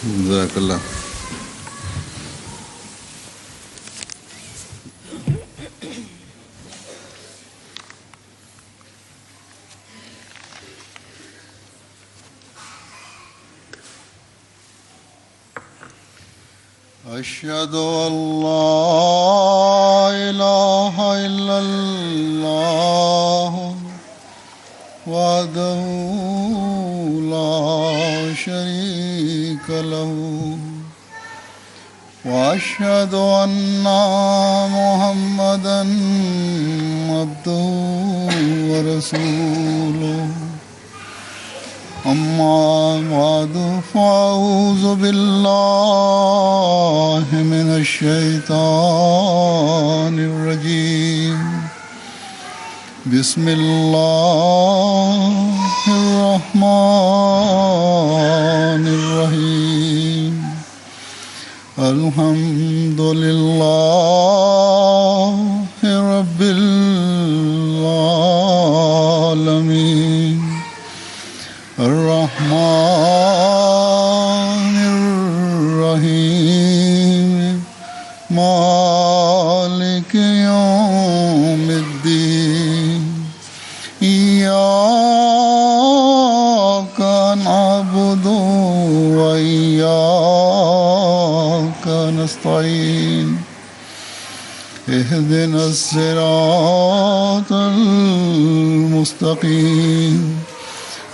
جزاک اللہ. أشهد أن لا إله إلا الله وحده لا شريك له وأشهد أن محمدا عبده ورسوله. أما بعد فأعوذ بالله من الشيطان الرجيم. بسم الله الرحمن الرحيم. الحمد لله رب العالمين الرحمن الرحيم مالك يوم الدين. إياك نعبد وإياك نستعين. اهدنا الصراط المستقيم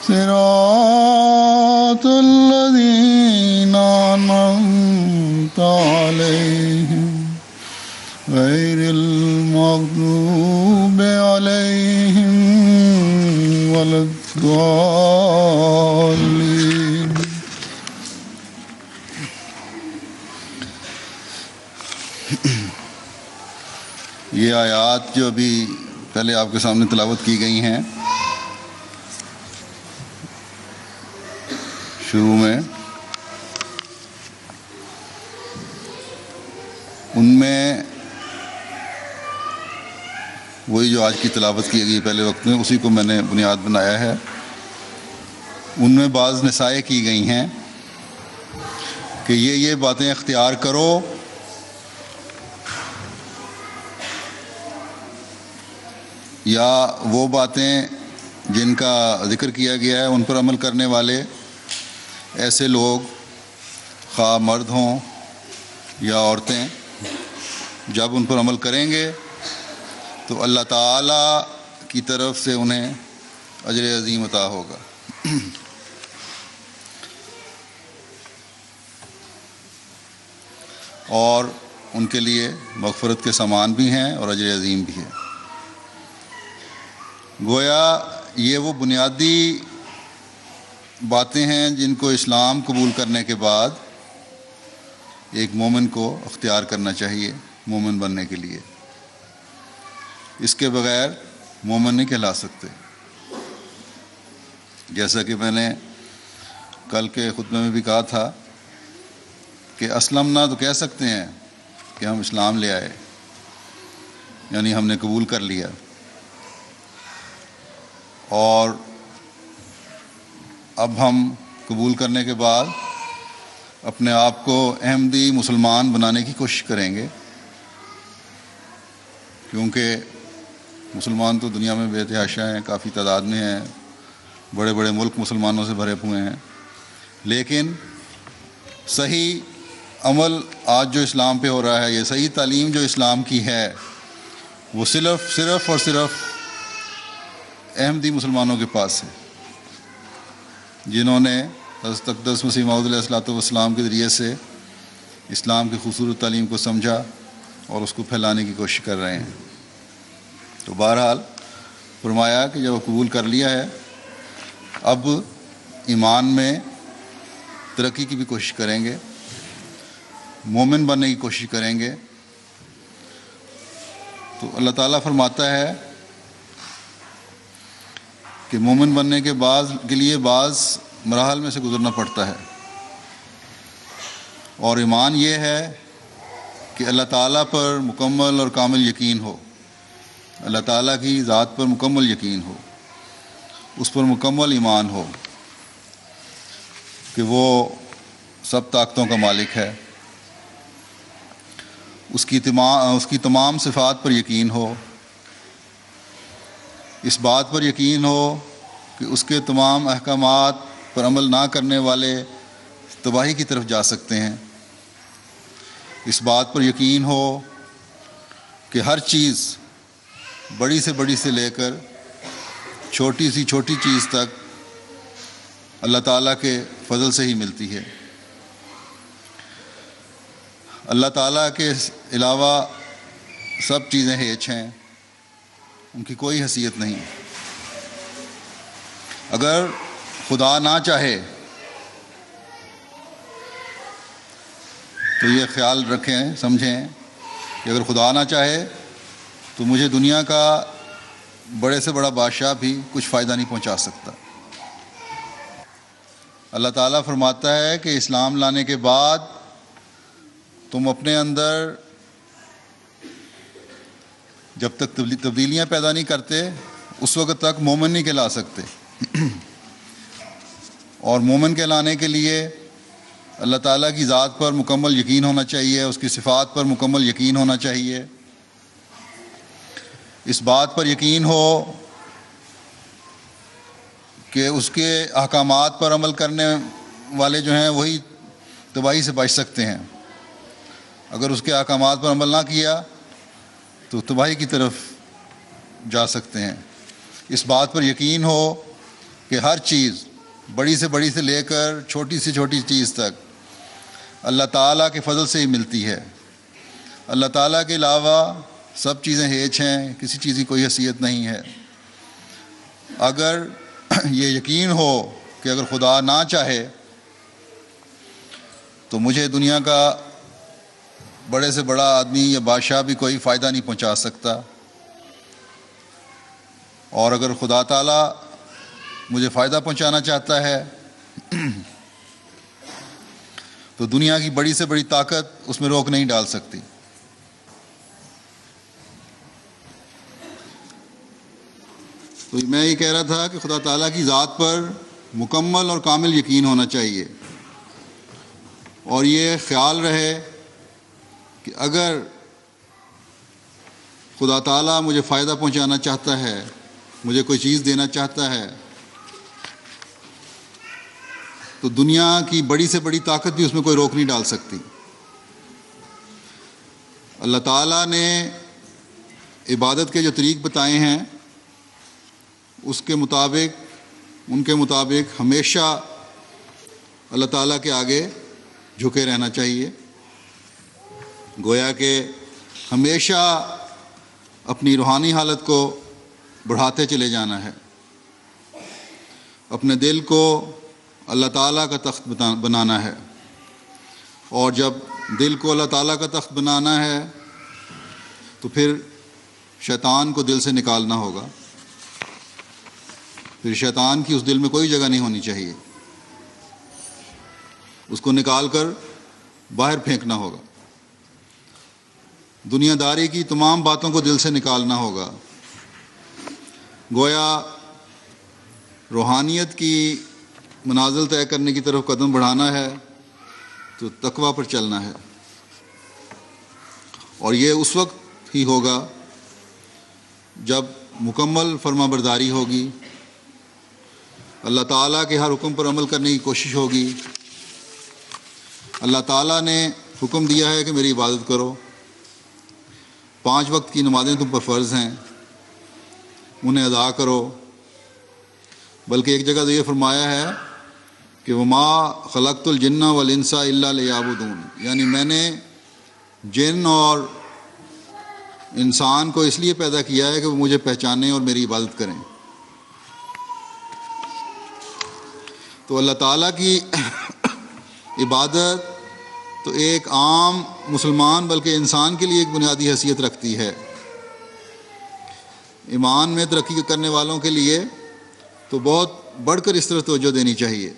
صراط الذين أنعمت عليهم غير المغضوب عليهم ولا الضالين. یہ آیات جو ابھی پہلے آپ کے سامنے تلاوت کی گئی ہیں، شروع میں ان میں وہی جو آج کی تلاوت کی گئی پہلے وقت میں، اسی کو میں نے بنیاد بنایا ہے. ان میں بعض نصائح کی گئی ہیں کہ یہ باتیں اختیار کرو یا وہ باتیں جن کا ذکر کیا گیا ہے ان پر عمل کرنے والے ایسے لوگ، خواہ مرد ہوں یا عورتیں، جب ان پر عمل کریں گے تو اللہ تعالیٰ کی طرف سے انہیں اجر عظیم عطا ہوگا. اور ان کے لیے مغفرت کے سامان بھی ہیں اور اجر عظیم بھی ہے. گویا یہ وہ بنیادی باتیں ہیں جن کو اسلام قبول کرنے کے بعد ایک مومن کو اختیار کرنا چاہیے مومن بننے کے لیے. اس کے بغیر مومن نہیں کہلا سکتے. جیسا کہ میں نے کل کے خطبے میں بھی کہا تھا کہ اسلمنا تو کہہ سکتے ہیں کہ ہم اسلام لے آئے، یعنی ہم نے قبول کر لیا، اور اب ہم قبول کرنے کے بعد اپنے آپ کو احمدی مسلمان بنانے کی کوشش کریں گے، کیونکہ مسلمان تو دنیا میں بے تحاشا ہیں، کافی تعداد میں ہیں، بڑے بڑے ملک مسلمانوں سے بھرے ہوئے ہیں. لیکن صحیح عمل آج جو اسلام پہ ہو رہا ہے، یہ صحیح تعلیم جو اسلام کی ہے، وہ صرف اور صرف احمدی مسلمانوں کے پاس ہے، جنہوں نے حضرت اقدس مسیح موعود علیہ الصلوۃ والسلام کے ذریعے سے اسلام کی خوبصورت تعلیم کو سمجھا اور اس کو پھیلانے کی کوشش کر رہے ہیں. تو بہرحال فرمایا کہ جب قبول کر لیا ہے، اب ایمان میں ترقی کی بھی کوشش کریں گے، مومن بننے کی کوشش کریں گے. تو اللہ تعالیٰ فرماتا ہے کہ مومن بننے کے لیے بعض مراحل میں سے گزرنا پڑتا ہے، اور ایمان یہ ہے کہ اللہ تعالیٰ پر مکمل اور کامل یقین ہو، اللہ تعالیٰ کی ذات پر مکمل یقین ہو، اس پر مکمل ایمان ہو کہ وہ سب طاقتوں کا مالک ہے، اس کی تمام صفات پر یقین ہو، اس بات پر یقین ہو کہ اس کے تمام احکامات پر عمل نہ کرنے والے تباہی کی طرف جا سکتے ہیں، اس بات پر یقین ہو کہ ہر چیز بڑی سے بڑی سے لے کر چھوٹی سی چھوٹی چیز تک اللہ تعالیٰ کے فضل سے ہی ملتی ہے۔ اللہ تعالیٰ کے علاوہ سب چیزیں ہیچ ہیں، ان کی کوئی حیثیت نہیں۔ اگر خدا نہ چاہے تو یہ خیال رکھیں، سمجھیں کہ اگر خدا نہ چاہے تو مجھے دنیا کا بڑے سے بڑا بادشاہ بھی کچھ فائدہ نہیں پہنچا سکتا۔ اللہ تعالیٰ فرماتا ہے کہ اسلام لانے کے بعد تم اپنے اندر جب تک تبدیلیاں پیدا نہیں کرتے اس وقت تک مومن نہیں کہلا سکتے، اور مومن کہلانے کے لیے اللہ تعالیٰ کی ذات پر مکمل یقین ہونا چاہیے، اس کی صفات پر مکمل یقین ہونا چاہیے، اس بات پر یقین ہو کہ اس کے احکامات پر عمل کرنے والے جو ہیں وہی تباہی سے بچ سکتے ہیں، اگر اس کے احکامات پر عمل نہ کیا تو تباہی کی طرف جا سکتے ہیں، اس بات پر یقین ہو کہ ہر چیز بڑی سے لے کر چھوٹی سے چھوٹی چیز تک اللہ تعالیٰ کے فضل سے ہی ملتی ہے، اللہ تعالیٰ کے علاوہ سب چیزیں ہیچ ہیں، کسی چیز کی کوئی حیثیت نہیں ہے۔ اگر یہ یقین ہو کہ اگر خدا نہ چاہے تو مجھے دنیا کا بڑے سے بڑا آدمی یا بادشاہ بھی کوئی فائدہ نہیں پہنچا سکتا، اور اگر خدا تعالیٰ مجھے فائدہ پہنچانا چاہتا ہے تو دنیا کی بڑی سے بڑی طاقت اس میں روک نہیں ڈال سکتی۔ تو میں یہ کہہ رہا تھا کہ خدا تعالیٰ کی ذات پر مکمل اور کامل یقین ہونا چاہیے، اور یہ خیال رہے کہ اگر خدا تعالیٰ مجھے فائدہ پہنچانا چاہتا ہے، مجھے کوئی چیز دینا چاہتا ہے، تو دنیا کی بڑی سے بڑی طاقت بھی اس میں کوئی روک نہیں ڈال سکتی۔ اللہ تعالیٰ نے عبادت کے جو طریق بتائے ہیں اس کے مطابق، ان کے مطابق ہمیشہ اللہ تعالیٰ کے آگے جھکے رہنا چاہیے، گویا کہ ہمیشہ اپنی روحانی حالت کو بڑھاتے چلے جانا ہے، اپنے دل کو اللہ تعالیٰ کا تخت بنانا ہے، اور جب دل کو اللہ تعالیٰ کا تخت بنانا ہے تو پھر شیطان کو دل سے نکالنا ہوگا، پھر شیطان کی اس دل میں کوئی جگہ نہیں ہونی چاہیے، اس کو نکال کر باہر پھینکنا ہوگا، دنیا داری کی تمام باتوں کو دل سے نکالنا ہوگا، گویا روحانیت کی منازل طے کرنے کی طرف قدم بڑھانا ہے تو تقویٰ پر چلنا ہے، اور یہ اس وقت ہی ہوگا جب مکمل فرما برداری ہوگی، اللہ تعالیٰ کے ہر حکم پر عمل کرنے کی کوشش ہوگی۔ اللہ تعالیٰ نے حکم دیا ہے کہ میری عبادت کرو، 5 وقت کی نمازیں تم پر فرض ہیں، انہیں ادا کرو، بلکہ ایک جگہ تو یہ فرمایا ہے کہ وما خلقت الجن والانس الا لیعبدون، یعنی میں نے جن اور انسان کو اس لیے پیدا کیا ہے کہ وہ مجھے پہچانیں اور میری عبادت کریں۔ تو اللہ تعالیٰ کی عبادت تو ایک عام مسلمان بلکہ انسان کے لیے ایک بنیادی حیثیت رکھتی ہے، ایمان میں ترقی کرنے والوں کے لیے تو بہت بڑھ کر اس طرح توجہ دینی چاہیے۔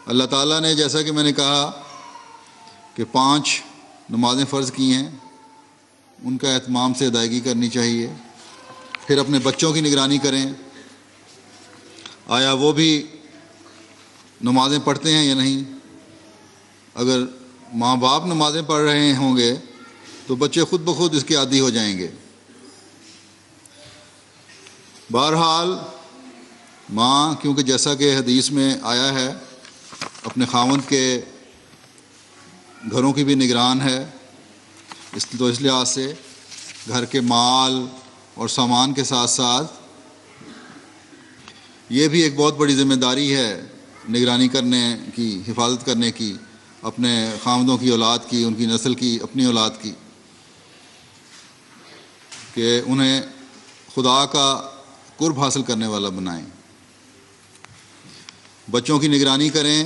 اللہ تعالیٰ نے جیسا کہ میں نے کہا کہ 5 نمازیں فرض کی ہیں، ان کا اہتمام سے ادائیگی کرنی چاہیے، پھر اپنے بچوں کی نگرانی کریں، آیا وہ بھی نمازیں پڑھتے ہیں یا نہیں، اگر ماں باپ نمازیں پڑھ رہے ہوں گے تو بچے خود بخود اس کے عادی ہو جائیں گے۔ بہرحال ماں، کیونکہ جیسا کہ حدیث میں آیا ہے، اپنے خاوند کے گھروں کی بھی نگران ہے، اس لحاظ سے گھر کے مال اور سامان کے ساتھ ساتھ یہ بھی ایک بہت بڑی ذمہ داری ہے نگرانی کرنے کی، حفاظت کرنے کی، اپنے خاوندوں کی اولاد کی، ان کی نسل کی، اپنی اولاد کی، کہ انہیں خدا کا قرب حاصل کرنے والا بنائیں۔ بچوں کی نگرانی کریں،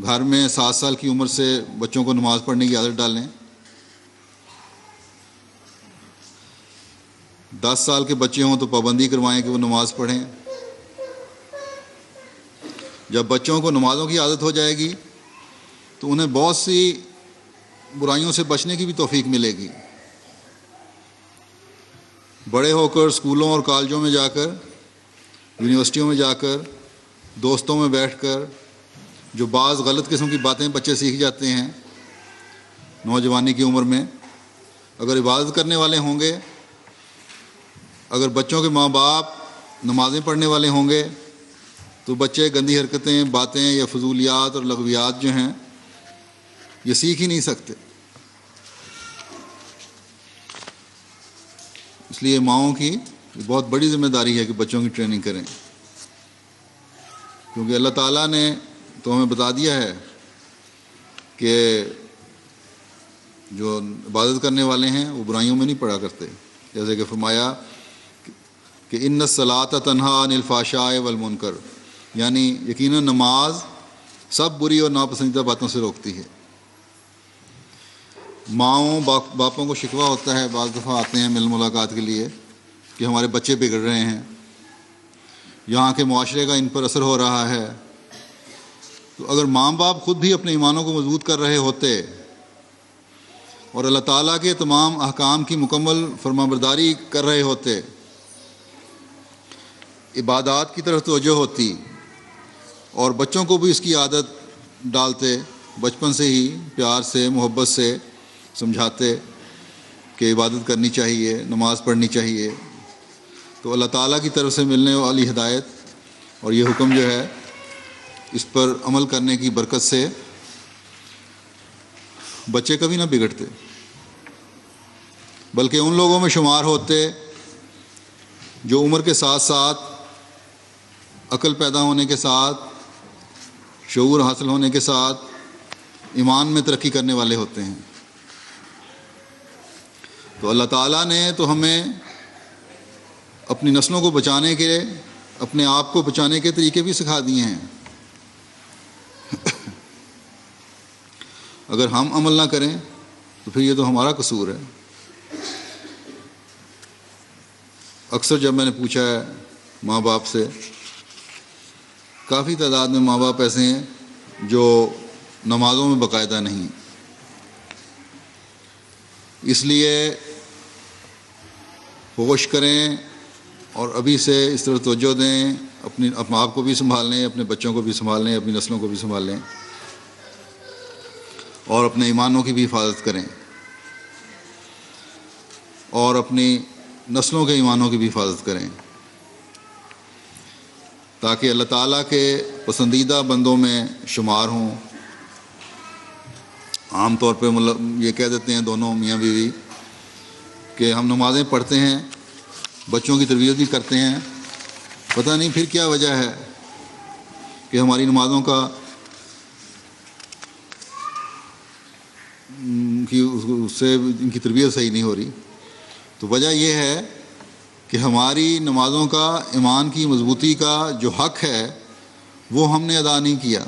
گھر میں 7 سال کی عمر سے بچوں کو نماز پڑھنے کی عادت ڈالیں۔ 10 سال کے بچے ہوں تو پابندی کروائیں کہ وہ نماز پڑھیں۔ جب بچوں کو نمازوں کی عادت ہو جائے گی تو انہیں بہت سی برائیوں سے بچنے کی بھی توفیق ملے گی۔ بڑے ہو کر اسکولوں اور کالجوں میں جا کر، یونیورسٹیوں میں جا کر، دوستوں میں بیٹھ کر جو بعض غلط قسم کی باتیں بچے سیکھ جاتے ہیں نوجوانی کی عمر میں، اگر عبادت کرنے والے ہوں گے، اگر بچوں کے ماں باپ نمازیں پڑھنے والے ہوں گے تو بچے گندی حرکتیں، باتیں یا فضولیات اور لغویات جو ہیں یہ سیکھ ہی نہیں سکتے۔ اس لیے ماؤں کی بہت بڑی ذمہ داری ہے کہ بچوں کی ٹریننگ کریں، کیونکہ اللہ تعالیٰ نے تو ہمیں بتا دیا ہے کہ جو عبادت کرنے والے ہیں وہ برائیوں میں نہیں پڑا کرتے، جیسے کہ فرمایا کہ ان الصلاۃ تنہی عن الفحشاء والمنکر، یعنی یقیناً نماز سب بری اور ناپسندیدہ باتوں سے روکتی ہے۔ ماؤں باپوں کو شکوہ ہوتا ہے، بعض دفعہ آتے ہیں مل ملاقات کے لیے کہ ہمارے بچے بگڑ رہے ہیں، یہاں کے معاشرے کا ان پر اثر ہو رہا ہے۔ تو اگر ماں باپ خود بھی اپنے ایمانوں کو مضبوط کر رہے ہوتے اور اللہ تعالیٰ کے تمام احکام کی مکمل فرمانبرداری کر رہے ہوتے، عبادات کی طرف توجہ ہوتی اور بچوں کو بھی اس کی عادت ڈالتے، بچپن سے ہی پیار سے، محبت سے سمجھاتے کہ عبادت کرنی چاہیے، نماز پڑھنی چاہیے، تو اللہ تعالیٰ کی طرف سے ملنے والی ہدایت اور یہ حکم جو ہے اس پر عمل کرنے کی برکت سے بچے کبھی نہ بگڑتے، بلکہ ان لوگوں میں شمار ہوتے جو عمر کے ساتھ ساتھ، عقل پیدا ہونے کے ساتھ، شعور حاصل ہونے کے ساتھ ایمان میں ترقی کرنے والے ہوتے ہیں۔ تو اللہ تعالیٰ نے تو ہمیں اپنی نسلوں کو بچانے کے، اپنے آپ کو بچانے کے طریقے بھی سکھا دیے ہیں۔ اگر ہم عمل نہ کریں تو پھر یہ تو ہمارا قصور ہے۔ اکثر جب میں نے پوچھا ہے ماں باپ سے، کافی تعداد میں ماں باپ ایسے ہیں جو نمازوں میں باقاعدہ نہیں، اس لیے ہوش کریں اور ابھی سے اس طرح توجہ دیں، اپنے آپ کو بھی سنبھال لیں، اپنے بچوں کو بھی سنبھال لیں، اپنی نسلوں کو بھی سنبھال لیں اور اپنے ایمانوں کی بھی حفاظت کریں اور اپنی نسلوں کے ایمانوں کی بھی حفاظت کریں، تاکہ اللہ تعالیٰ کے پسندیدہ بندوں میں شمار ہوں۔ عام طور پہ یہ کہہ دیتے ہیں دونوں میاں بیوی کہ ہم نمازیں پڑھتے ہیں، بچوں کی تربیت بھی کرتے ہیں، پتہ نہیں پھر کیا وجہ ہے کہ ہماری نمازوں کا اس سے ان کی تربیت صحیح نہیں ہو رہی۔ تو وجہ یہ ہے کہ ہماری نمازوں کا، ایمان کی مضبوطی کا جو حق ہے وہ ہم نے ادا نہیں کیا،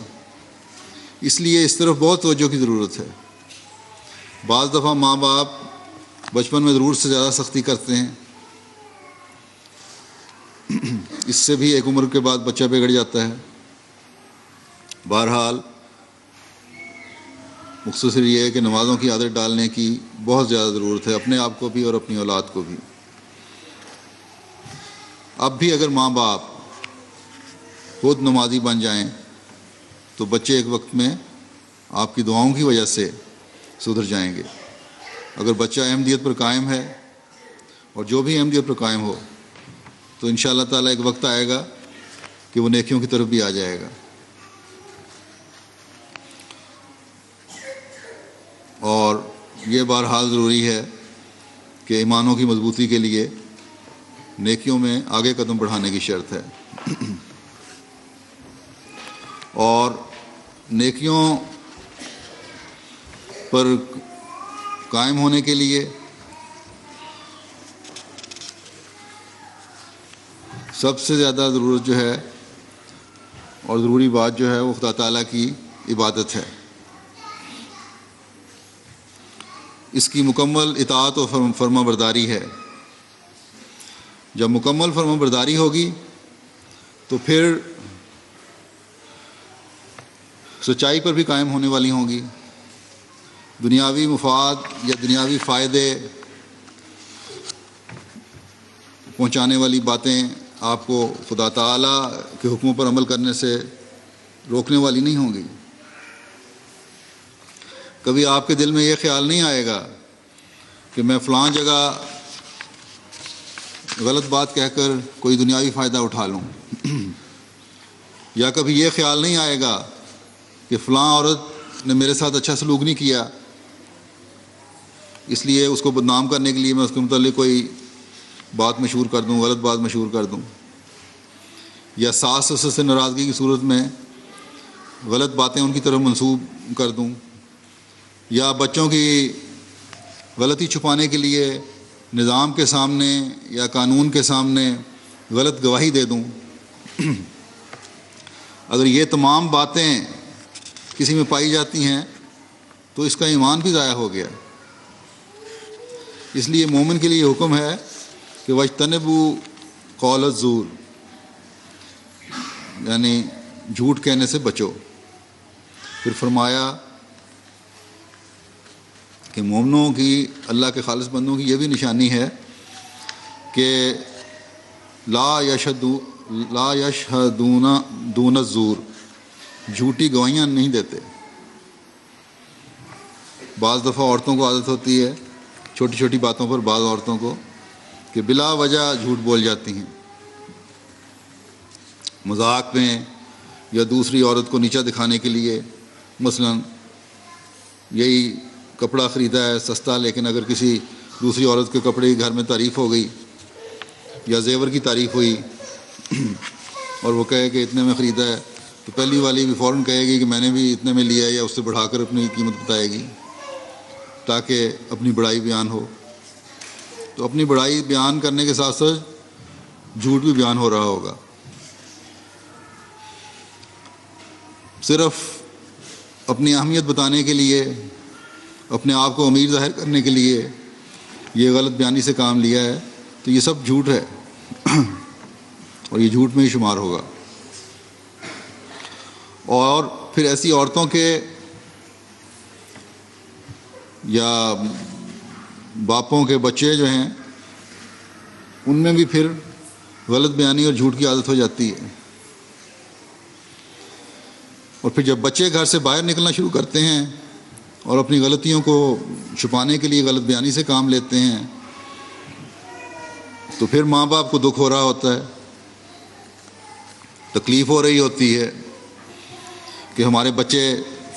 اس لیے اس طرف بہت توجہ کی ضرورت ہے۔ بعض دفعہ ماں باپ بچپن میں ضرورت سے زیادہ سختی کرتے ہیں، اس سے بھی ایک عمر کے بعد بچہ بگڑ جاتا ہے۔ بہرحال مختصر یہ ہے کہ نمازوں کی عادت ڈالنے کی بہت زیادہ ضرورت ہے، اپنے آپ کو بھی اور اپنی اولاد کو بھی۔ اب بھی اگر ماں باپ خود نمازی بن جائیں تو بچے ایک وقت میں آپ کی دعاؤں کی وجہ سے سدھر جائیں گے۔ اگر بچہ احمدیت پر قائم ہے اور جو بھی احمدیت پر قائم ہو تو انشاءاللہ تعالیٰ ایک وقت آئے گا کہ وہ نیکیوں کی طرف بھی آ جائے گا۔ اور یہ بہرحال ضروری ہے کہ ایمانوں کی مضبوطی کے لیے نیکیوں میں آگے قدم بڑھانے کی شرط ہے، اور نیکیوں پر قائم ہونے کے لیے سب سے زیادہ ضرورت جو ہے اور ضروری بات جو ہے وہ خدا تعالیٰ کی عبادت ہے، اس کی مکمل اطاعت و فرما برداری ہے۔ جب مکمل فرما برداری ہوگی تو پھر سچائی پر بھی قائم ہونے والی ہوں گی۔ دنیاوی مفاد یا دنیاوی فائدے پہنچانے والی باتیں آپ کو خدا تعالیٰ کے حکموں پر عمل کرنے سے روکنے والی نہیں ہوں گی۔ کبھی آپ کے دل میں یہ خیال نہیں آئے گا کہ میں فلاں جگہ غلط بات کہہ کر کوئی دنیاوی فائدہ اٹھا لوں، یا کبھی یہ خیال نہیں آئے گا کہ فلاں عورت نے میرے ساتھ اچھا سلوک نہیں کیا، اس لیے اس کو بدنام کرنے کے لیے میں اس کے متعلق کوئی بات مشہور کر دوں، غلط بات مشہور کر دوں، یا ساس سسر سے ناراضگی کی صورت میں غلط باتیں ان کی طرف منسوب کر دوں، یا بچوں کی غلطی چھپانے کے لیے نظام کے سامنے یا قانون کے سامنے غلط گواہی دے دوں۔ اگر یہ تمام باتیں کسی میں پائی جاتی ہیں تو اس کا ایمان بھی ضائع ہو گیا۔ اس لیے مومن کے لیے حکم ہے کہ وَاجْتَنِبُوا قَوْلَ الزُّورِ، یعنی جھوٹ کہنے سے بچو۔ پھر فرمایا کہ مومنوں کی، اللہ کے خالص بندوں کی یہ بھی نشانی ہے کہ لا یشہدون دون الزور، جھوٹی گواہیاں نہیں دیتے۔ بعض دفعہ عورتوں کو عادت ہوتی ہے چھوٹی چھوٹی باتوں پر، بعض عورتوں کو، کہ بلا وجہ جھوٹ بول جاتی ہیں، مذاق میں یا دوسری عورت کو نیچا دکھانے کے لیے۔ مثلا یہی کپڑا خریدا ہے سستا، لیکن اگر کسی دوسری عورت کے کپڑے کی گھر میں تعریف ہو گئی یا زیور کی تعریف ہوئی اور وہ کہے کہ اتنے میں خریدا ہے، تو پہلی والی بھی فوراً کہے گی کہ میں نے بھی اتنے میں لیا ہے، یا اس سے بڑھا کر اپنی قیمت بتائے گی تاکہ اپنی بڑائی بیان ہو۔ تو اپنی بڑائی بیان کرنے کے ساتھ ساتھ جھوٹ بھی بیان ہو رہا ہوگا۔ صرف اپنی اہمیت بتانے کے لیے، اپنے آپ کو امیر ظاہر کرنے کے لیے یہ غلط بیانی سے کام لیا ہے، تو یہ سب جھوٹ ہے اور یہ جھوٹ میں ہی شمار ہوگا۔ اور پھر ایسی عورتوں کے یا باپوں کے بچے جو ہیں ان میں بھی پھر غلط بیانی اور جھوٹ کی عادت ہو جاتی ہے، اور پھر جب بچے گھر سے باہر نکلنا شروع کرتے ہیں اور اپنی غلطیوں کو چھپانے کے لیے غلط بیانی سے کام لیتے ہیں، تو پھر ماں باپ کو دکھ ہو رہا ہوتا ہے، تکلیف ہو رہی ہوتی ہے کہ ہمارے بچے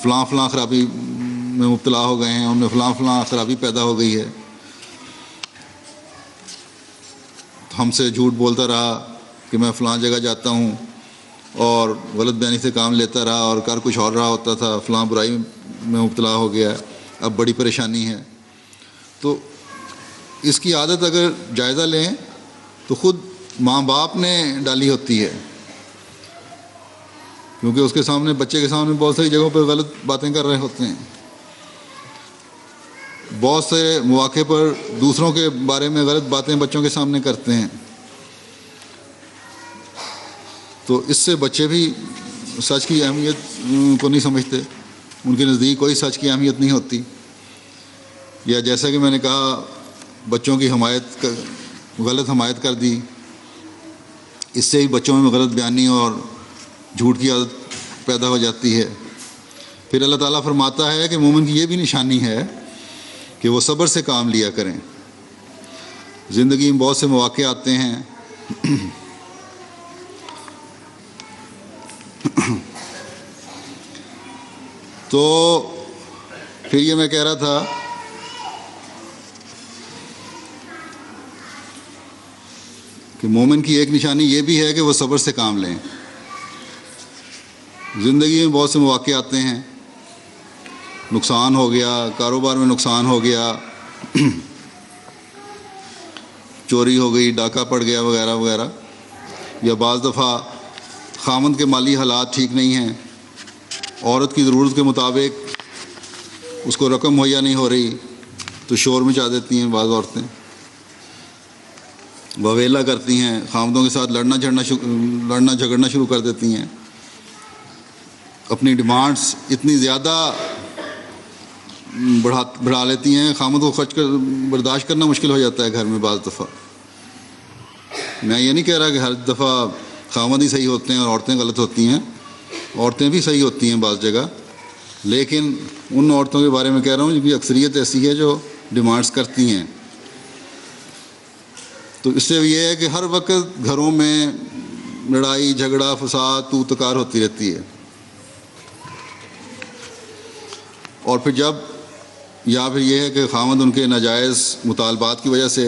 فلاں فلاں خرابی میں مبتلا ہو گئے ہیں، ان میں فلاں فلاں خرابی پیدا ہو گئی ہے، تو ہم سے جھوٹ بولتا رہا کہ میں فلاں جگہ جاتا ہوں اور غلط بیانی سے کام لیتا رہا اور کر کچھ اور رہا ہوتا تھا، فلاں برائی میں مبتلا ہو گیا، اب بڑی پریشانی ہے۔ تو اس کی عادت اگر جائزہ لیں تو خود ماں باپ نے ڈالی ہوتی ہے، کیونکہ اس کے سامنے، بچے کے سامنے بہت ساری جگہوں پہ غلط باتیں کر رہے ہوتے ہیں، بہت سے مواقع پر دوسروں کے بارے میں غلط باتیں بچوں کے سامنے کرتے ہیں، تو اس سے بچے بھی سچ کی اہمیت کو نہیں سمجھتے، ان کے نزدیک کوئی سچ کی اہمیت نہیں ہوتی۔ یا جیسا کہ میں نے کہا، بچوں کی غلط حمایت کر دی، اس سے ہی بچوں میں غلط بیانی اور جھوٹ کی عادت پیدا ہو جاتی ہے پھر اللہ تعالیٰ فرماتا ہے کہ مومن کی یہ بھی نشانی ہے کہ وہ صبر سے کام لیا کریں. زندگی میں بہت سے مواقع آتے ہیں تو پھر یہ میں کہہ رہا تھا کہ مومن کی ایک نشانی یہ بھی ہے کہ وہ صبر سے کام لیں. زندگی میں بہت سے مواقع آتے ہیں، نقصان ہو گیا، کاروبار میں نقصان ہو گیا، چوری ہو گئی، ڈاکہ پڑ گیا وغیرہ وغیرہ، یا بعض دفعہ خاوند کے مالی حالات ٹھیک نہیں ہیں، عورت کی ضرورت کے مطابق اس کو رقم مہیا نہیں ہو رہی تو شور مچا دیتی ہیں. بعض عورتیں وویلا کرتی ہیں، خاوندوں کے ساتھ لڑنا جھگڑنا شروع کر دیتی ہیں، اپنی ڈیمانڈس اتنی زیادہ بڑھا لیتی ہیں، خاوند کو برداشت کرنا مشکل ہو جاتا ہے گھر میں. بعض دفعہ میں یہ نہیں کہہ رہا کہ ہر دفعہ خاوند ہی صحیح ہوتے ہیں اور عورتیں غلط ہوتی ہیں، عورتیں بھی صحیح ہوتی ہیں بعض جگہ، لیکن ان عورتوں کے بارے میں کہہ رہا ہوں جن کی اکثریت ایسی ہے جو ڈیمانڈس کرتی ہیں. تو اس سے یہ ہے کہ ہر وقت گھروں میں لڑائی جھگڑا فساد تو تکار ہوتی رہتی ہے. اور پھر یا پھر یہ ہے کہ خاوند ان کے ناجائز مطالبات کی وجہ سے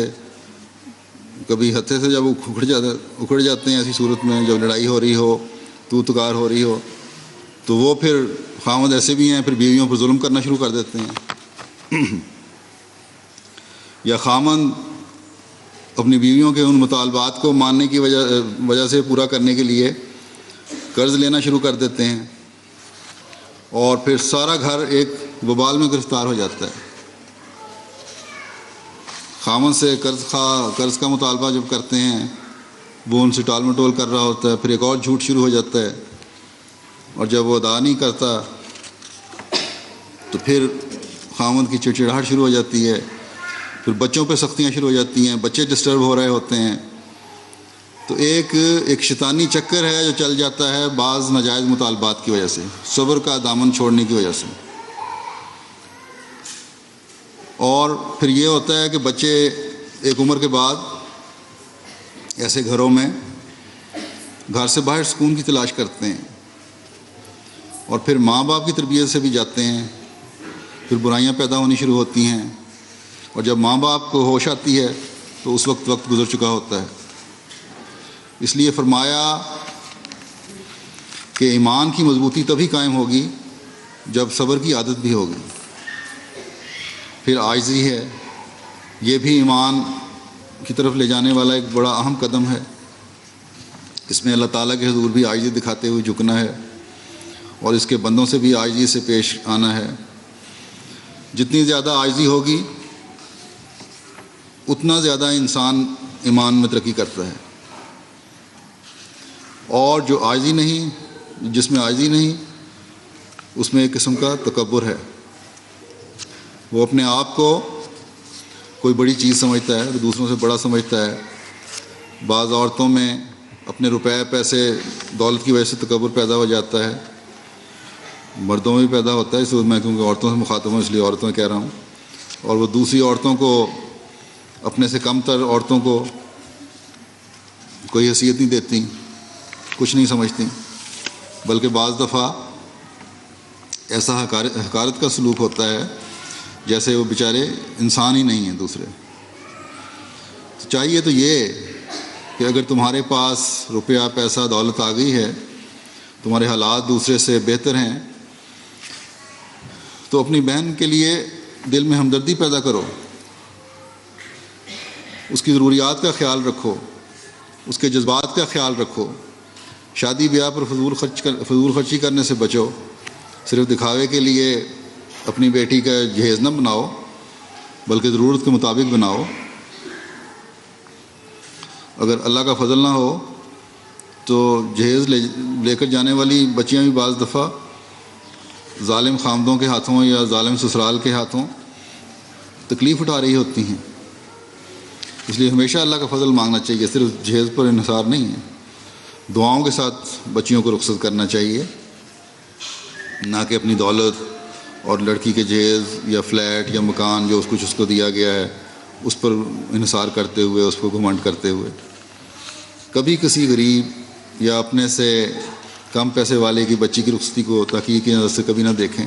کبھی ہتھے سے جب اکھڑ جاتے ہیں، ایسی صورت میں جب لڑائی ہو رہی ہو، تو تکار ہو رہی ہو، تو وہ پھر خاوند ایسے بھی ہیں پھر بیویوں پر ظلم کرنا شروع کر دیتے ہیں. یا خاوند اپنی بیویوں کے ان مطالبات کو ماننے کی وجہ سے پورا کرنے کے لیے قرض لینا شروع کر دیتے ہیں، اور پھر سارا گھر ایک وبال میں گرفتار ہو جاتا ہے. خاوند سے قرض کا مطالبہ جب کرتے ہیں، وہ ان سے ٹال مٹول کر رہا ہوتا ہے، پھر ایک اور جھوٹ شروع ہو جاتا ہے، اور جب وہ ادا نہیں کرتا تو پھر خاوند کی چڑچڑاہٹ شروع ہو جاتی ہے، پھر بچوں پہ سختیاں شروع ہو جاتی ہیں، بچے ڈسٹرب ہو رہے ہوتے ہیں. تو ایک شیطانی چکر ہے جو چل جاتا ہے بعض ناجائز مطالبات کی وجہ سے، صبر کا دامن چھوڑنے کی وجہ سے. اور پھر یہ ہوتا ہے کہ بچے ایک عمر کے بعد ایسے گھروں میں گھر سے باہر سکون کی تلاش کرتے ہیں، اور پھر ماں باپ کی تربیت سے بھی جاتے ہیں، پھر برائیاں پیدا ہونی شروع ہوتی ہیں، اور جب ماں باپ کو ہوش آتی ہے تو اس وقت گزر چکا ہوتا ہے. اس لیے فرمایا کہ ایمان کی مضبوطی تبھی قائم ہوگی جب صبر کی عادت بھی ہوگی. پھر عاجزی ہے، یہ بھی ایمان کی طرف لے جانے والا ایک بڑا اہم قدم ہے. اس میں اللہ تعالیٰ کے حضور بھی عاجزی دکھاتے ہوئے جھکنا ہے، اور اس کے بندوں سے بھی عاجزی سے پیش آنا ہے. جتنی زیادہ عاجزی ہوگی اتنا زیادہ انسان ایمان میں ترقی کرتا ہے. اور جو عاجزی نہیں، جس میں عاجزی نہیں، اس میں ایک قسم کا تکبر ہے. وہ اپنے آپ کو کوئی بڑی چیز سمجھتا ہے، دوسروں سے بڑا سمجھتا ہے. بعض عورتوں میں اپنے روپے پیسے دولت کی وجہ سے تکبر پیدا ہو جاتا ہے، مردوں میں بھی پیدا ہوتا ہے. اس میں کیونکہ عورتوں سے مخاطب ہوں اس لیے عورتوں کہہ رہا ہوں. اور وہ دوسری عورتوں کو، اپنے سے کم تر عورتوں کو کوئی حیثیت نہیں دیتی، کچھ نہیں سمجھتی، بلکہ بعض دفعہ ایسا حقارت کا سلوک ہوتا ہے جیسے وہ بیچارے انسان ہی نہیں ہیں دوسرے. چاہیے تو یہ کہ اگر تمہارے پاس روپیہ پیسہ دولت آ گئی ہے، تمہارے حالات دوسرے سے بہتر ہیں، تو اپنی بہن کے لیے دل میں ہمدردی پیدا کرو، اس کی ضروریات کا خیال رکھو، اس کے جذبات کا خیال رکھو. شادی بیاہ پر فضول خرچی کرنے سے بچو. صرف دکھاوے کے لیے اپنی بیٹی کا جہیز نہ بناؤ، بلکہ ضرورت کے مطابق بناؤ. اگر اللہ کا فضل نہ ہو تو جہیز لے کر جانے والی بچیاں بھی بعض دفعہ ظالم خامدوں کے ہاتھوں یا ظالم سسرال کے ہاتھوں تکلیف اٹھا رہی ہوتی ہیں. اس لیے ہمیشہ اللہ کا فضل مانگنا چاہیے، صرف جہیز پر انحصار نہیں ہے. دعاؤں کے ساتھ بچیوں کو رخصت کرنا چاہیے. نہ کہ اپنی دولت اور لڑکی کے جہیز یا فلیٹ یا مکان جو کچھ اس کو دیا گیا ہے اس پر انحصار کرتے ہوئے، اس کو گھمنڈ کرتے ہوئے۔ کبھی کسی غریب یا اپنے سے کم پیسے والے کی بچی کی رخصتی کو تحقیر کی نظر سے کبھی نہ دیکھیں۔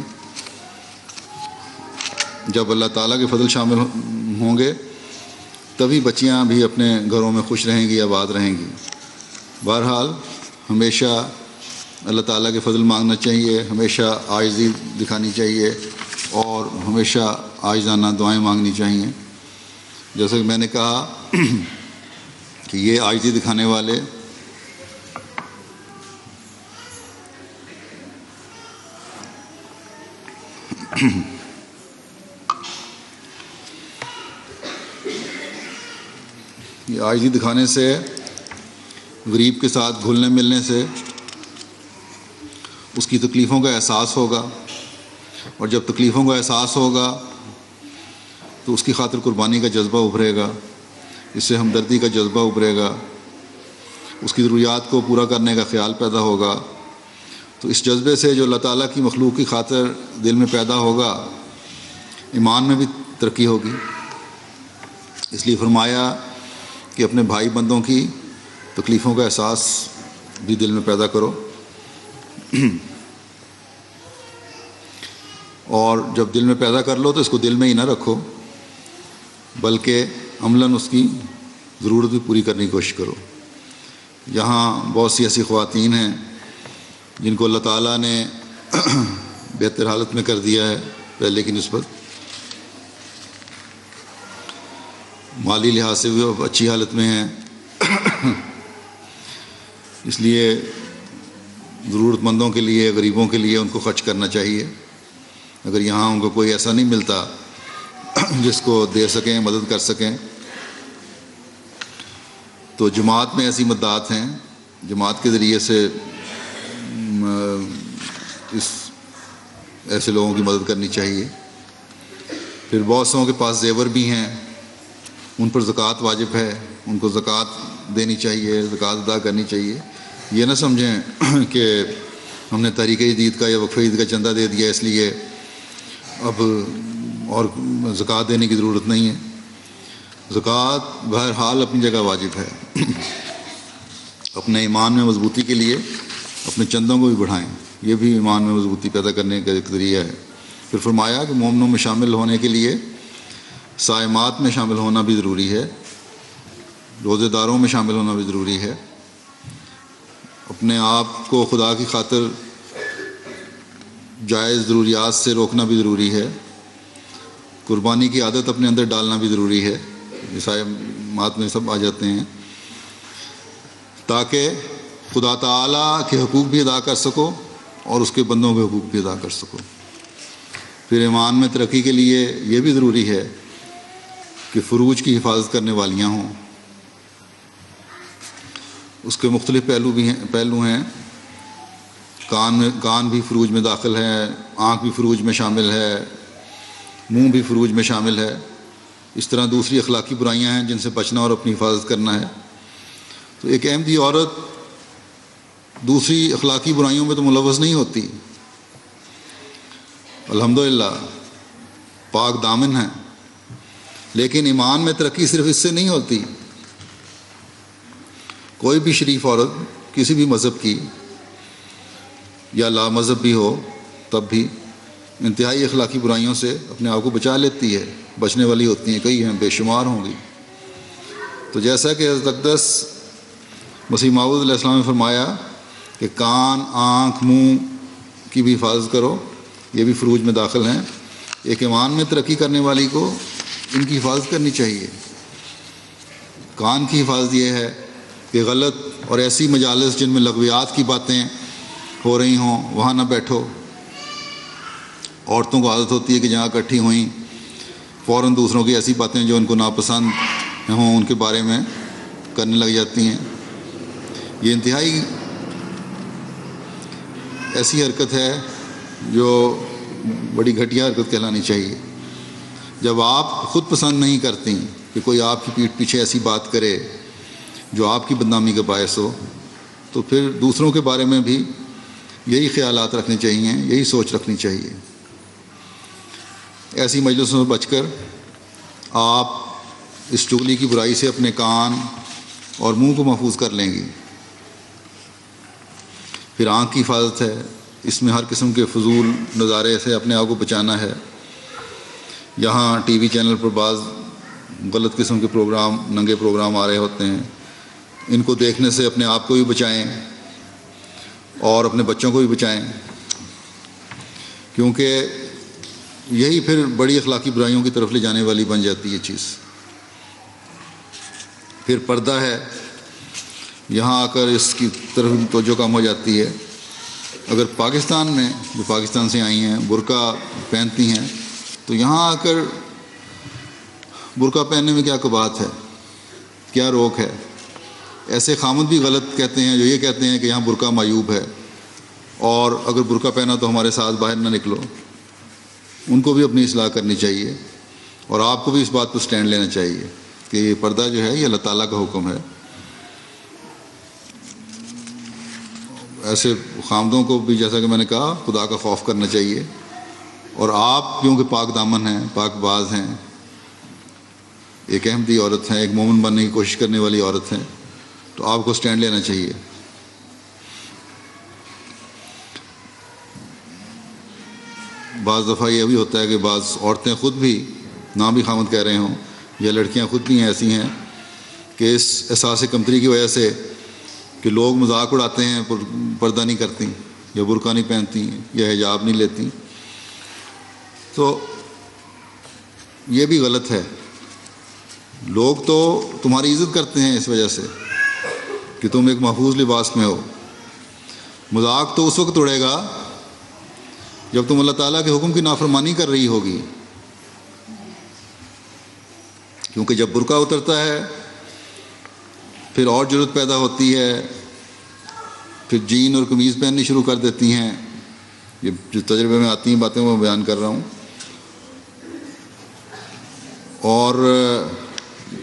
جب اللہ تعالیٰ کے فضل شامل ہوں گے تبھی بچیاں بھی اپنے گھروں میں خوش رہیں گی، آباد رہیں گی۔ بہرحال ہمیشہ اللہ تعالیٰ کے فضل مانگنا چاہیے، ہمیشہ عاجزی دکھانی چاہیے اور ہمیشہ عاجزانہ دعائیں مانگنی چاہیے۔ جیسا کہ میں نے کہا کہ یہ عاجزی دکھانے والے یہ عاجزی دکھانے سے، غریب کے ساتھ گھلنے ملنے سے اس کی تکلیفوں کا احساس ہوگا، اور جب تکلیفوں کا احساس ہوگا تو اس کی خاطر قربانی کا جذبہ ابھرے گا، اس سے ہمدردی کا جذبہ ابھرے گا، اس کی ضروریات کو پورا کرنے کا خیال پیدا ہوگا۔ تو اس جذبے سے جو اللہ تعالیٰ کی مخلوق کی خاطر دل میں پیدا ہوگا، ایمان میں بھی ترقی ہوگی۔ اس لیے فرمایا کہ اپنے بھائی بندوں کی تکلیفوں کا احساس بھی دل میں پیدا کرو، اور جب دل میں پیدا کر لو تو اس کو دل میں ہی نہ رکھو بلکہ عملاً اس کی ضرورت بھی پوری کرنے کی کوشش کرو۔ یہاں بہت سی ایسی خواتین ہیں جن کو اللہ تعالیٰ نے بہتر حالت میں کر دیا ہے پہلے کی نسبت، مالی لحاظ سے بھی وہ اچھی حالت میں ہیں، اس لیے ضرورت مندوں کے لیے، غریبوں کے لیے ان کو خرچ کرنا چاہیے۔ اگر یہاں ان کو کوئی ایسا نہیں ملتا جس کو دے سکیں، مدد کر سکیں، تو جماعت میں ایسی مددات ہیں، جماعت کے ذریعے سے ایسے لوگوں کی مدد کرنی چاہیے۔ پھر بہت سوں کے پاس زیور بھی ہیں، ان پر زکوٰۃ واجب ہے، ان کو زکوٰۃ دینی چاہیے، زکوٰۃ ادا کرنی چاہیے۔ یہ نہ سمجھیں کہ ہم نے تحریک جدید کا یا وقف عید کا چندہ دے دیا اس لیے اب اور زکوٰۃ دینے کی ضرورت نہیں ہے۔ زکوٰۃ بہرحال اپنی جگہ واجب ہے۔ اپنے ایمان میں مضبوطی کے لیے اپنے چندوں کو بھی بڑھائیں، یہ بھی ایمان میں مضبوطی پیدا کرنے کا ایک ذریعہ ہے۔ پھر فرمایا کہ مومنوں میں شامل ہونے کے لیے صائمات میں شامل ہونا بھی ضروری ہے، روزے داروں میں شامل ہونا بھی ضروری ہے، اپنے آپ کو خدا کی خاطر جائز ضروریات سے روکنا بھی ضروری ہے، قربانی کی عادت اپنے اندر ڈالنا بھی ضروری ہے، یہ صائمات میں سب آ جاتے ہیں، تاکہ خدا تعالیٰ کے حقوق بھی ادا کر سکو اور اس کے بندوں کے حقوق بھی ادا کر سکو۔ پھر ایمان میں ترقی کے لیے یہ بھی ضروری ہے کہ فروج کی حفاظت کرنے والیاں ہوں۔ اس کے مختلف پہلو ہیں، کان بھی فروج میں داخل ہے، آنکھ بھی فروج میں شامل ہے، منہ بھی فروج میں شامل ہے۔ اس طرح دوسری اخلاقی برائیاں ہیں جن سے بچنا اور اپنی حفاظت کرنا ہے۔ تو ایک احمدی عورت دوسری اخلاقی برائیوں میں تو ملوث نہیں ہوتی، الحمدللہ پاک دامن ہے، لیکن ایمان میں ترقی صرف اس سے نہیں ہوتی۔ کوئی بھی شریف عورت کسی بھی مذہب کی یا لا مذہب بھی ہو تب بھی انتہائی اخلاقی برائیوں سے اپنے آپ کو بچا لیتی ہے، بچنے والی ہوتی ہیں، کئی ہیں، بے شمار ہوں گی۔ تو جیسا کہ حضرت اقدس مسیح موعود علیہ السلام نے فرمایا کہ کان، آنکھ، منہ کی بھی حفاظت کرو، یہ بھی فروج میں داخل ہیں۔ ایک ایمان میں ترقی کرنے والی کو ان کی حفاظت کرنی چاہیے۔ کان کی حفاظت یہ ہے کہ غلط اور ایسی مجالس جن میں لغویات کی باتیں ہو رہی ہوں وہاں نہ بیٹھو۔ عورتوں کو عادت ہوتی ہے کہ جہاں اکٹھی ہوئیں فوراً دوسروں کی ایسی باتیں جو ان کو ناپسند ہوں ان کے بارے میں کرنے لگ جاتی ہیں۔ یہ انتہائی ایسی حرکت ہے جو بڑی گھٹیا حرکت کہلانی چاہیے۔ جب آپ خود پسند نہیں کرتی کہ کوئی آپ کی پیٹھ پیچھے ایسی بات کرے جو آپ کی بدنامی کا باعث ہو، تو پھر دوسروں کے بارے میں بھی یہی خیالات رکھنے چاہیے، یہی سوچ رکھنی چاہیے۔ ایسی مجلسوں سے بچ کر آپ اس چغلی کی برائی سے اپنے کان اور منہ کو محفوظ کر لیں گی۔ پھر آنکھ کی حفاظت ہے، اس میں ہر قسم کے فضول نظارے سے اپنے آپ کو بچانا ہے۔ یہاں ٹی وی چینل پر بعض غلط قسم کے پروگرام، ننگے پروگرام آ رہے ہوتے ہیں، ان کو دیکھنے سے اپنے آپ کو بھی بچائیں اور اپنے بچوں کو بھی بچائیں، کیونکہ یہی پھر بڑی اخلاقی برائیوں کی طرف لے جانے والی بن جاتی ہے چیز۔ پھر پردہ ہے، یہاں آ کر اس کی طرف توجہ کم ہو جاتی ہے۔ اگر پاکستان میں جو پاکستان سے آئی ہیں برقع پہنتی ہیں تو یہاں آ کر برقع پہننے میں کیا قباحت ہے، کیا روک ہے؟ ایسے خامد بھی غلط کہتے ہیں جو یہ کہتے ہیں کہ یہاں برقع معیوب ہے، اور اگر برقع پہنا تو ہمارے ساتھ باہر نہ نکلو۔ ان کو بھی اپنی اصلاح کرنی چاہیے، اور آپ کو بھی اس بات پر سٹینڈ لینا چاہیے کہ یہ پردہ جو ہے یہ اللہ تعالیٰ کا حکم ہے۔ ایسے خامدوں کو بھی جیسا کہ میں نے کہا خدا کا خوف کرنا چاہیے، اور آپ کیونکہ پاک دامن ہیں، پاک باز ہیں، ایک احمدی عورت ہیں، ایک مومن بننے کی کوشش کرنے والی عورت ہیں، تو آپ کو سٹینڈ لینا چاہیے۔ بعض دفعہ یہ بھی ہوتا ہے کہ بعض عورتیں خود بھی نہ بھی خامد کہہ رہے ہوں، یا لڑکیاں خود بھی ایسی ہیں کہ اس احساس کمتری کی وجہ سے کہ لوگ مذاق اڑاتے ہیں، پردہ نہیں کرتی یا برقع نہیں پہنتی یا حجاب نہیں لیتی، تو یہ بھی غلط ہے۔ لوگ تو تمہاری عزت کرتے ہیں اس وجہ سے کہ تم ایک محفوظ لباس میں ہو۔ مذاق تو اس وقت اڑے گا جب تم اللہ تعالیٰ کے حکم کی نافرمانی کر رہی ہوگی، کیونکہ جب برقع اترتا ہے پھر اور جرت پیدا ہوتی ہے، پھر جین اور قمیض پہننی شروع کر دیتی ہیں۔ یہ جو تجربے میں آتی ہیں باتیں میں بیان کر رہا ہوں، اور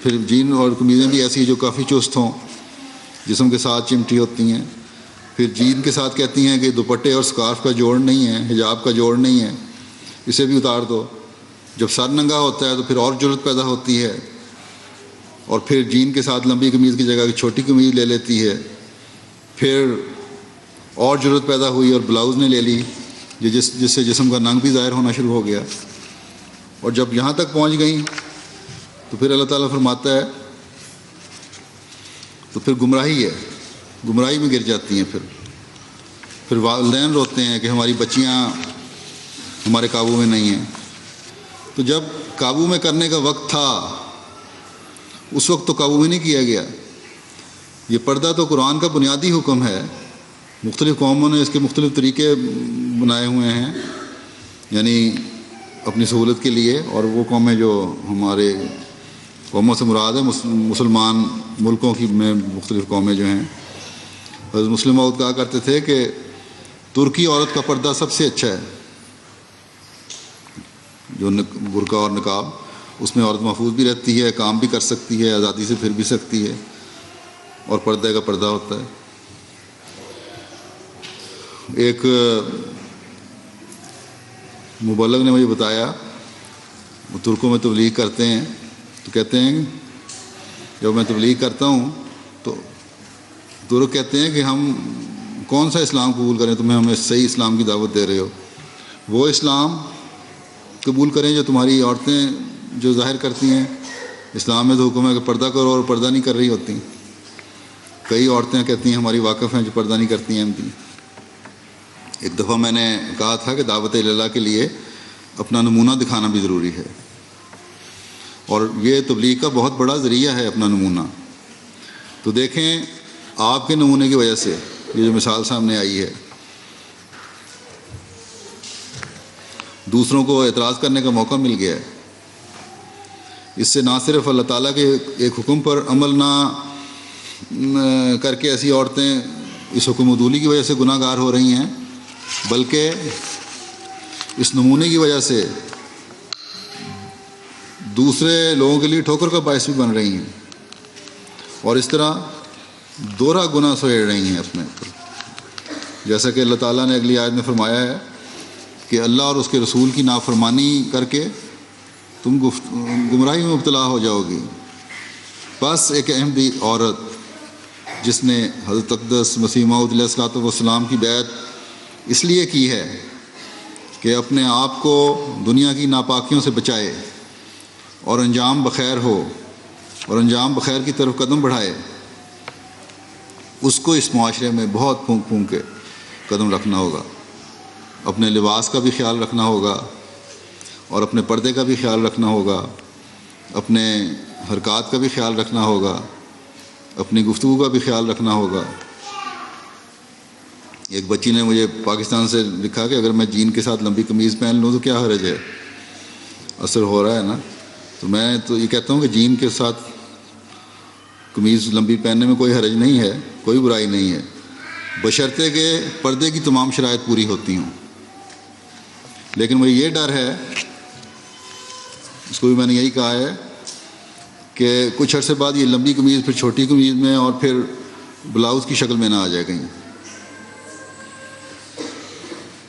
پھر جین اور قمیضیں بھی ایسی جو کافی چست ہوں، جسم کے ساتھ چمٹی ہوتی ہیں۔ پھر جین کے ساتھ کہتی ہیں کہ دوپٹے اور سکارف کا جوڑ نہیں ہے، حجاب کا جوڑ نہیں ہے، اسے بھی اتار دو۔ جب سر ننگا ہوتا ہے تو پھر اور جرت پیدا ہوتی ہے، اور پھر جین کے ساتھ لمبی قمیض کی جگہ چھوٹی قمیض لے لیتی ہے۔ پھر اور جرت پیدا ہوئی اور بلاؤز نے لے لی، جس سے جسم کا ننگ بھی ظاہر ہونا شروع ہو گیا، اور جب یہاں تک پہنچ گئیں تو پھر اللہ تعالیٰ فرماتا ہے تو پھر گمراہی ہے، گمراہی میں گر جاتی ہیں۔ پھر والدین روتے ہیں کہ ہماری بچیاں ہمارے قابو میں نہیں ہیں۔ تو جب قابو میں کرنے کا وقت تھا اس وقت تو قابو میں نہیں کیا گیا۔ یہ پردہ تو قرآن کا بنیادی حکم ہے، مختلف قوموں نے اس کے مختلف طریقے بنائے ہوئے ہیں، یعنی اپنی سہولت کے لیے، اور وہ قومیں جو ہمارے قوموں سے مراد ہے مسلمان ملکوں کی میں مختلف قومیں جو ہیں۔ حضرت مسلم موعود کہا کرتے تھے کہ ترکی عورت کا پردہ سب سے اچھا ہے، جو برقع اور نقاب، اس میں عورت محفوظ بھی رہتی ہے، کام بھی کر سکتی ہے، آزادی سے پھر بھی سکتی ہے، اور پردے کا پردہ ہوتا ہے۔ ایک مبلغ نے مجھے بتایا، وہ ترکوں میں تبلیغ کرتے ہیں، تو کہتے ہیں جب میں تبلیغ کرتا ہوں تو ترک کہتے ہیں کہ ہم کون سا اسلام قبول کریں، تمہیں ہمیں صحیح اسلام کی دعوت دے رہے ہو، وہ اسلام قبول کریں جو تمہاری عورتیں جو ظاہر کرتی ہیں۔ اسلام میں تو حکم ہے کہ پردہ کرو، اور پردہ نہیں کر رہی ہوتی۔ کئی عورتیں کہتی ہیں ہماری واقف ہیں جو پردہ نہیں کرتی ہیں احمدی۔ ایک دفعہ میں نے کہا تھا کہ دعوت اللہ کے لیے اپنا نمونہ دکھانا بھی ضروری ہے، اور یہ تبلیغ کا بہت بڑا ذریعہ ہے اپنا نمونہ۔ تو دیکھیں آپ کے نمونے کی وجہ سے یہ جو مثال سامنے آئی ہے، دوسروں کو اعتراض کرنے کا موقع مل گیا ہے۔ اس سے نہ صرف اللہ تعالیٰ کے ایک حکم پر عمل نہ کر کے ایسی عورتیں اس حکم عدولی کی وجہ سے گناہ گار ہو رہی ہیں، بلکہ اس نمونے کی وجہ سے دوسرے لوگوں کے لیے ٹھوکر کا باعث بھی بن رہی ہیں، اور اس طرح دوہرا گناہ سہیڑ رہی ہیں اپنے اوپر۔ جیسا کہ اللہ تعالیٰ نے اگلی آیت میں فرمایا ہے کہ اللہ اور اس کے رسول کی نافرمانی کر کے تم گمراہی میں مبتلا ہو جاؤ گی۔ بس ایک احمدی عورت جس نے حضرت اقدس مسیح موعود علیہ الصلوۃ والسلام کی بیعت اس لیے کی ہے کہ اپنے آپ کو دنیا کی ناپاکیوں سے بچائے اور انجام بخیر ہو اور انجام بخیر کی طرف قدم بڑھائے، اس کو اس معاشرے میں بہت پھونک پھونک کے قدم رکھنا ہوگا۔ اپنے لباس کا بھی خیال رکھنا ہوگا اور اپنے پردے کا بھی خیال رکھنا ہوگا، اپنے حرکات کا بھی خیال رکھنا ہوگا، اپنی گفتگو کا بھی خیال رکھنا ہوگا۔ ایک بچی نے مجھے پاکستان سے لکھا کہ اگر میں جین کے ساتھ لمبی قمیض پہن لوں تو کیا حرج ہے، اثر ہو رہا ہے نا۔ تو میں تو یہ کہتا ہوں کہ جین کے ساتھ قمیض لمبی پہننے میں کوئی حرج نہیں ہے، کوئی برائی نہیں ہے، بشرطے کہ پردے کی تمام شرائط پوری ہوتی ہوں۔ لیکن مجھے یہ ڈر ہے، اس کو بھی میں نے یہی کہا ہے کہ کچھ عرصے بعد یہ لمبی قمیض پھر چھوٹی قمیض میں اور پھر بلاؤز کی شکل میں نہ آ جائے کہیں۔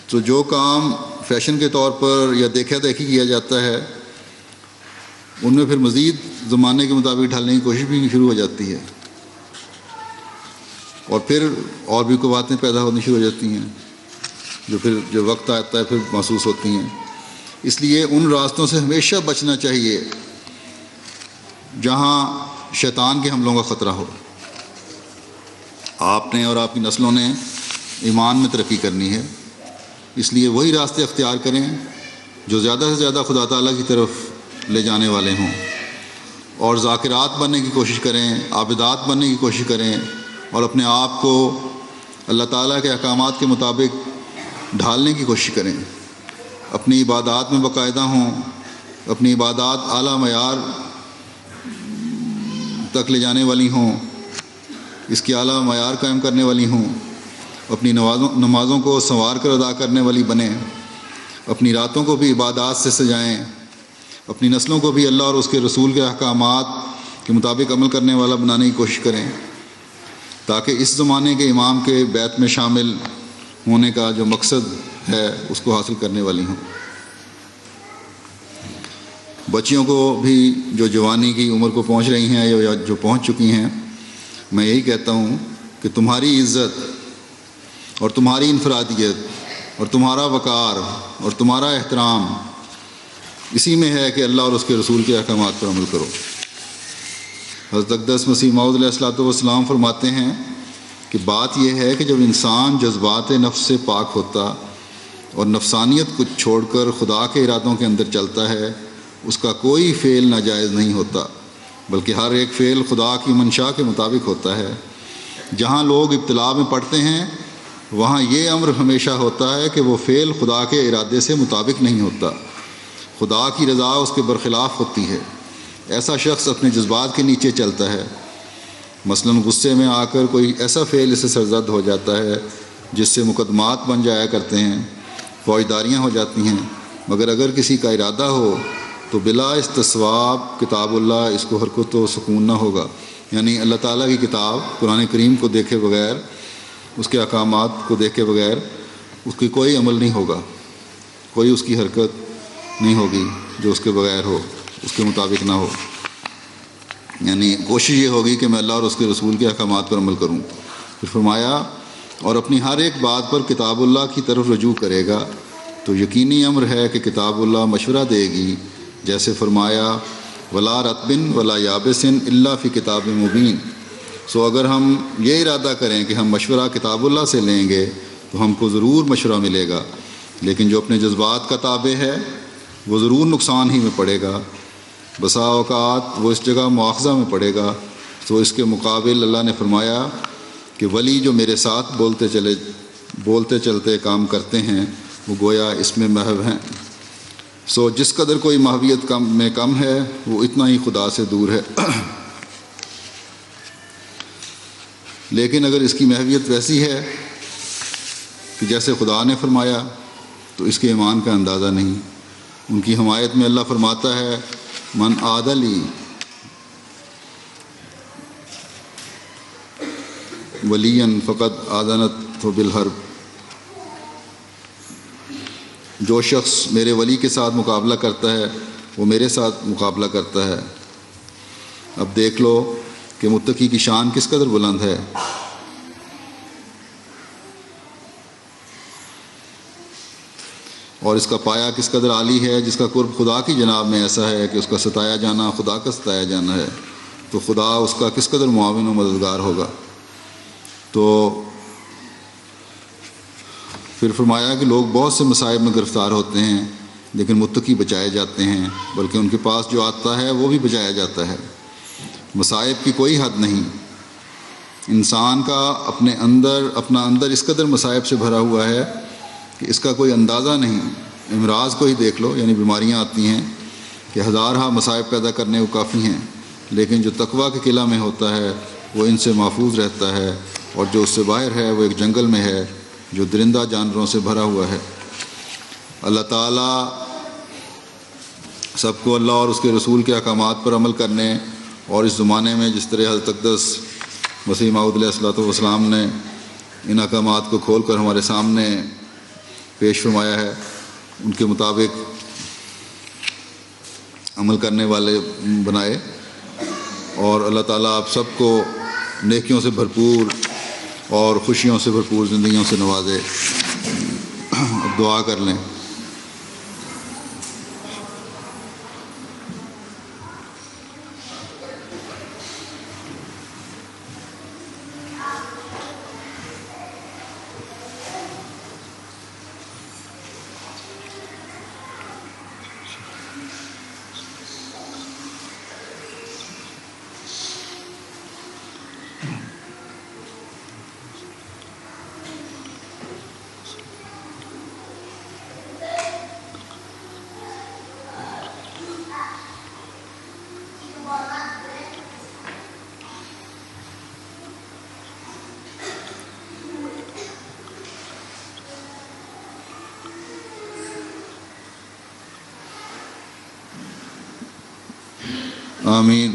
تو جو کام فیشن کے طور پر یا دیکھا دیکھی کیا جاتا ہے ان میں پھر مزید زمانے کے مطابق ڈھالنے کی کوشش بھی شروع ہو جاتی ہے، اور پھر اور بھی کوئی باتیں پیدا ہونی شروع ہو جاتی ہیں جو پھر جو وقت آتا ہے پھر محسوس ہوتی ہیں۔ اس لیے ان راستوں سے ہمیشہ بچنا چاہیے جہاں شیطان کے حملوں کا خطرہ ہو۔ آپ نے اور آپ کی نسلوں نے ایمان میں ترقی کرنی ہے، اس لیے وہی راستے اختیار کریں جو زیادہ سے زیادہ خدا تعالیٰ کی طرف لے جانے والے ہوں، اور ذاکرات بننے کی کوشش کریں، عابدات بننے کی کوشش کریں، اور اپنے آپ کو اللہ تعالیٰ کے احکامات کے مطابق ڈھالنے کی کوشش کریں۔ اپنی عبادات میں باقاعدہ ہوں، اپنی عبادات اعلیٰ معیار تک لے جانے والی ہوں، اس کی اعلیٰ معیار قائم کرنے والی ہوں، اپنی نمازوں کو سنوار کر ادا کرنے والی بنیں، اپنی راتوں کو بھی عبادات سے سجائیں، اپنی نسلوں کو بھی اللہ اور اس کے رسول کے احکامات کے مطابق عمل کرنے والا بنانے کی کوشش کریں، تاکہ اس زمانے کے امام کے بیعت میں شامل ہونے کا جو مقصد ہے اس کو حاصل کرنے والی ہوں۔ بچیوں کو بھی جو جوانی کی عمر کو پہنچ رہی ہیں یا جو پہنچ چکی ہیں، میں یہی کہتا ہوں کہ تمہاری عزت اور تمہاری انفرادیت اور تمہارا وقار اور تمہارا احترام اسی میں ہے کہ اللہ اور اس کے رسول کے احکامات پر عمل کرو۔ حضرت اقدس مسیح موعود علیہ الصلوۃ والسلام فرماتے ہیں کہ بات یہ ہے کہ جب انسان جذبات نفس سے پاک ہوتا اور نفسانیت کو چھوڑ کر خدا کے ارادوں کے اندر چلتا ہے، اس کا کوئی فعل ناجائز نہیں ہوتا، بلکہ ہر ایک فعل خدا کی منشا کے مطابق ہوتا ہے۔ جہاں لوگ ابتلا میں پڑتے ہیں وہاں یہ امر ہمیشہ ہوتا ہے کہ وہ فعل خدا کے ارادے سے مطابق نہیں ہوتا، خدا کی رضا اس کے برخلاف ہوتی ہے۔ ایسا شخص اپنے جذبات کے نیچے چلتا ہے، مثلاً غصے میں آ کر کوئی ایسا فعل اسے سرزد ہو جاتا ہے جس سے مقدمات بن جایا کرتے ہیں، فوجداریاں ہو جاتی ہیں، مگر اگر کسی کا ارادہ ہو تو بلا استصواب کتاب اللہ اس کو حرکت و سکون نہ ہوگا، یعنی اللہ تعالیٰ کی کتاب قرآن کریم کو دیکھے بغیر، اس کے احکامات کو دیکھے بغیر اس کی کوئی عمل نہیں ہوگا، کوئی اس کی حرکت نہیں ہوگی جو اس کے بغیر ہو، اس کے مطابق نہ ہو۔ یعنی کوشش یہ ہوگی کہ میں اللہ اور اس کے رسول کے احکامات پر عمل کروں۔ پھر فرمایا اور اپنی ہر ایک بات پر کتاب اللہ کی طرف رجوع کرے گا تو یقینی امر ہے کہ کتاب اللہ مشورہ دے گی، جیسے فرمایا ولا رطبن ولا یابسن الا فی کتاب مبین۔ سو اگر ہم یہ ارادہ کریں کہ ہم مشورہ کتاب اللہ سے لیں گے تو ہم کو ضرور مشورہ ملے گا، لیکن جو اپنے جذبات کا تابع ہے وہ ضرور نقصان ہی میں پڑے گا، بسا اوقات وہ اس جگہ مواخذہ میں پڑے گا۔ تو اس کے مقابل اللہ نے فرمایا کہ ولی جو میرے ساتھ بولتے چلتے کام کرتے ہیں وہ گویا اس میں محو ہیں۔ سو جس قدر کوئی محویت میں کم ہے وہ اتنا ہی خدا سے دور ہے، لیکن اگر اس کی محویت ویسی ہے کہ جیسے خدا نے فرمایا تو اس کے ایمان کا اندازہ نہیں۔ ان کی حمایت میں اللہ فرماتا ہے من عادلی ولین فقط آذنت بالحرب، جو شخص میرے ولی کے ساتھ مقابلہ کرتا ہے وہ میرے ساتھ مقابلہ کرتا ہے۔ اب دیکھ لو کہ متقی کی شان کس قدر بلند ہے۔ اور اس کا پایہ کس قدر عالی ہے، جس کا قرب خدا کی جناب میں ایسا ہے کہ اس کا ستایا جانا خدا کا ستایا جانا ہے، تو خدا اس کا کس قدر معاون و مددگار ہوگا۔ تو پھر فرمایا کہ لوگ بہت سے مصائب میں گرفتار ہوتے ہیں لیکن متقی بچائے جاتے ہیں، بلکہ ان کے پاس جو آتا ہے وہ بھی بچایا جاتا ہے۔ مصائب کی کوئی حد نہیں، انسان کا اپنا اندر اس قدر مصائب سے بھرا ہوا ہے کہ اس کا کوئی اندازہ نہیں۔ امراض کو ہی دیکھ لو، یعنی بیماریاں آتی ہیں کہ ہزارہا مصائب پیدا کرنے کو کافی ہیں، لیکن جو تقویٰ کے قلعہ میں ہوتا ہے وہ ان سے محفوظ رہتا ہے، اور جو اس سے باہر ہے وہ ایک جنگل میں ہے جو درندہ جانوروں سے بھرا ہوا ہے۔ اللہ تعالیٰ سب کو اللہ اور اس کے رسول کے احکامات پر عمل کرنے، اور اس زمانے میں جس طرح حضرت اقدس مسیح موعود علیہ الصلوۃ والسلام نے ان احکامات کو کھول کر ہمارے سامنے پیش فرمایا ہے، ان کے مطابق عمل کرنے والے بنائے، اور اللہ تعالیٰ آپ سب کو نیکیوں سے بھرپور اور خوشیوں سے بھرپور زندگیوں سے نوازے۔ اب دعا کر لیں۔ آمین۔